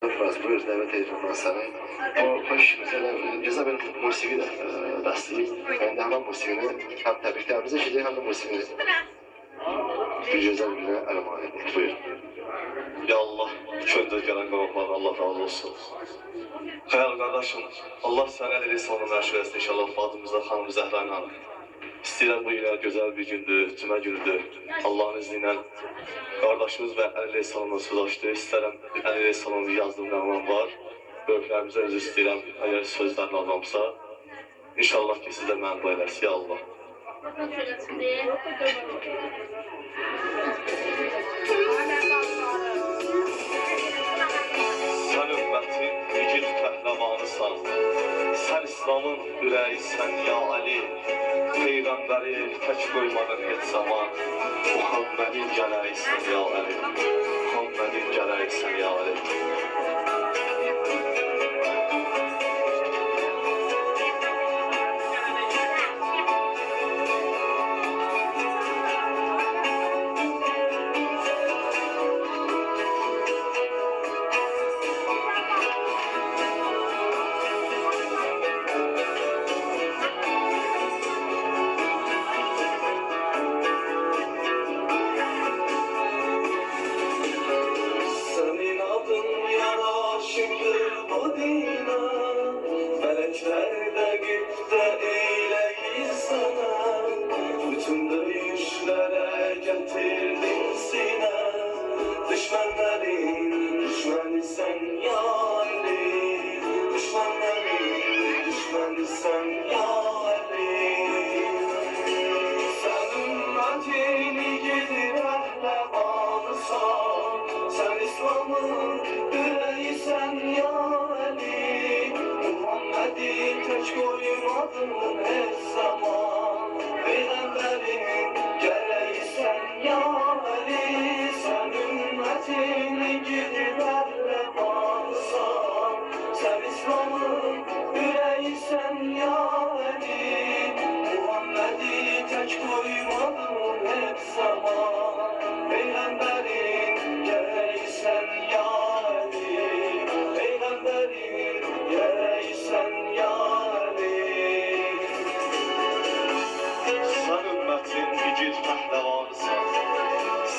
Biraz buyur davet ediyorum ben sana. O hoş mesela ceza ben musiki de rastlayayım. Ben de hemen musikini hem tebriklerimizi şimdi hem de musikini bir ceza birine armağan edeyim. Buyur. Ya Allah, köyde gelen qonaqlar Allah razı olsun. Xəyal qardaşım, Allah sənə elə insanı məşğul etsin inşallah Fadımızda xanım Zəhra ilə. İstəyirəm bu günə gözəl bir gündür, cümə günüdür. Allah'ın izniyle kardeşimiz ve Əli Reysalımla sözlaşdı. İstərəm Əli Reysalımın yazdığım nəğməm var. Böyüklərimizə özü istəyirəm, əgər sözlərini adamsa. İnşallah ki siz də mənə bu eləsin, ya Allah. Sen ümmetin igid pəhləvanısan. Sen İslam'ın ürəyisən ya Ali. Peyğəmbəri tək qoymadın heç zaman. Muhammedin gələysən ya Ali. Muhammedin gələysən ya Ali.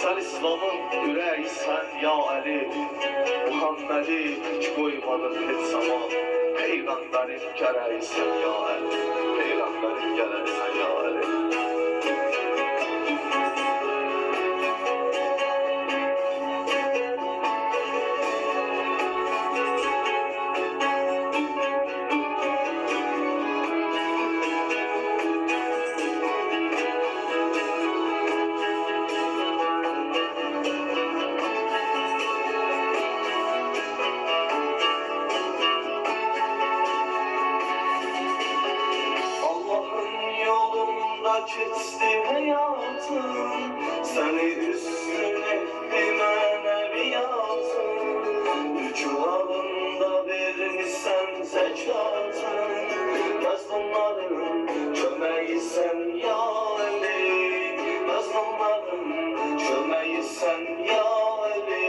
Sen İslam'ın ürəysən ya Ali. Muhammed'i hiç koymadın hiç zaman. Peygamberin gələysən ya Ali. Peygamberin gələysən ya Ali. Keçti hayatım, seni üstün etti meneviyatım. Çuvalında vermişsen zekatın, mazlumların çömeğiysen ya Ali. Mazlumların çömeğiysen ya Ali.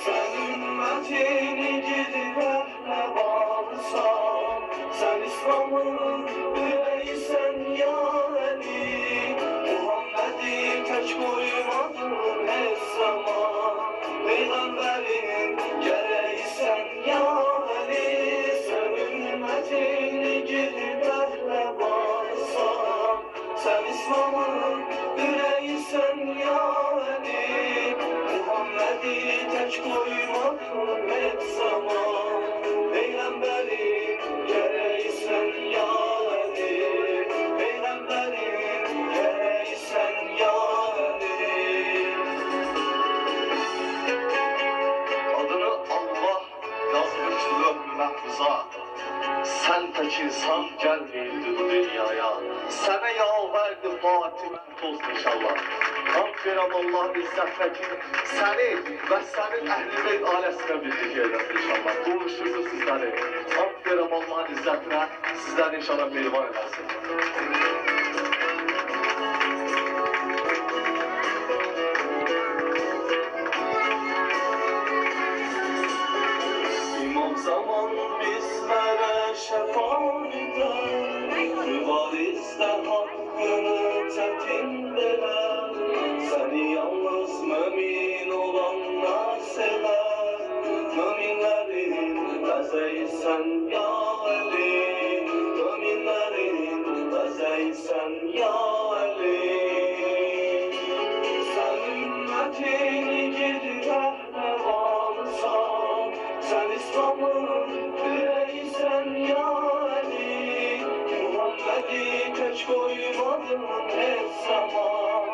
Sen ümmetini gidip ehle bağlısan, sen İslam'ın ürəysən ya Ali. Muhammed'i tək qoymadın heç zaman. Peyğəmbərin gələysən ya Ali. Sən ümmətini gidib əhlə bağlısan, sən İslam'ın ürəysən ya Ali. Muhammed'i tək qoymadın heç zaman. Peyğəmbərin gələysən ya Ali. Peyğəmbərin gələysən ya Ali. Adını Allah yazmışdı lövh-i məhfuza. Sen tek insan gelmeyildi bu dünyaya. Sana yalvardı Fatime olsun inşallah. Hamd verəm Allah izzətinə ki, səni və sənin əhl-i beyt ailəsinə birlik eləsin inşallah. Qovuştursun sizləri. Hamd verəm Allah'ın izzətinə, sizləri inşallah meyvan eləsin. sen ya Ali, müminlerin özeysen ya Ali. Sen ümmetini girmekle varsan, sen İslam'ın bireysen ya Ali. Muhammed'i tek koymadın her zaman,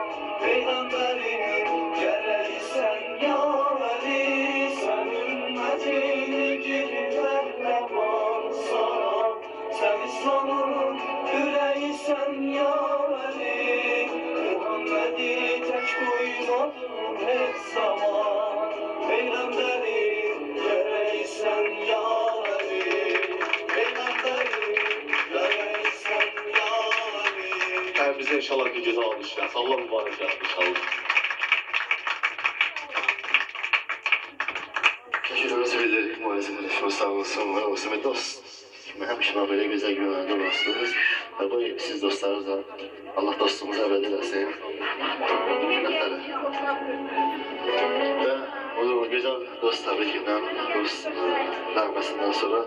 Peygamberin gereğisen ya Ali. Sen ümmetini girmekle varsan, sen İslam'ın bireysen ya Ali. Muhammed'i tek koymadın her zaman, Peygamberin gereğisen ya Ali. Peygamberin gereğisen ya Ali. Hepimize inşallah bir güzel almışlar. Allah mübarek yapsın inşallah. Teşekkürlerimizi bildirdik. Muhalefet arkadaşımız sağ olsun, var olsun ve dost. Hemşire böyle güzel günlerde dostluğunuz. Ve bu siz dostlarınızla Allah dostluğumuzu ebed eylesin. Minnettarım. Ve o güzel dost tabii ki dost vermesinden sonra